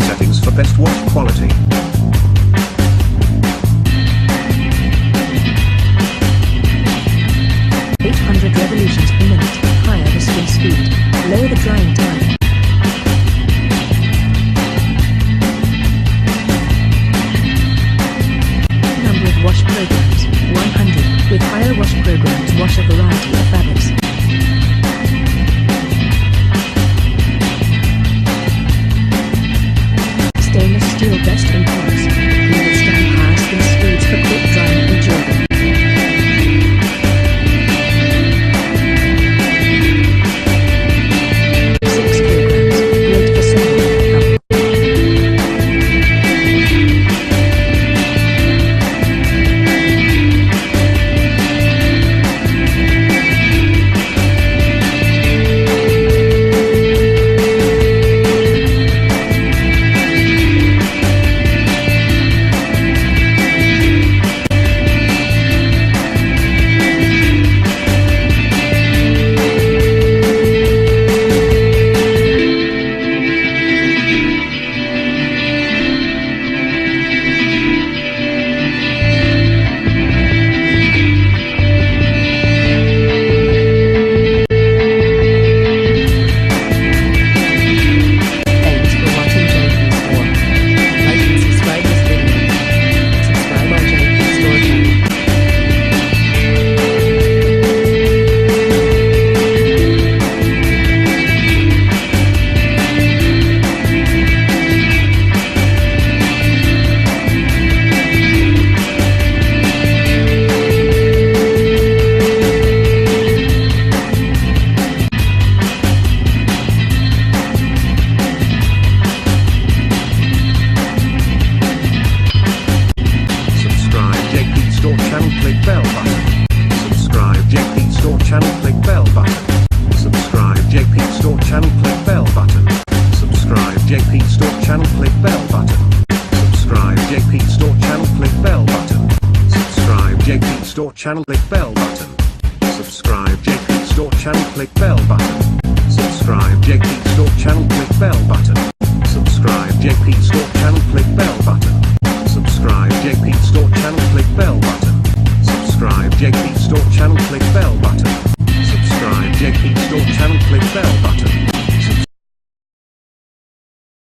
settings for best wash quality. Revolutions per minute, higher the spin speed, lower the drying time. Number of wash programs, 100, with higher wash programs wash a variety of fabrics. Stainless steel best in class, can withstand higher spin speeds for quick drying and durable. Click bell button. Subscribe JP Store channel, click bell button. Subscribe JP Store channel, click bell button. Subscribe JP Store channel, click bell button. Subscribe JP Store channel, click bell button. Subscribe JP Store channel, click bell button. Subscribe JP Store channel, click bell button. Subscribe JP Store channel, click bell button.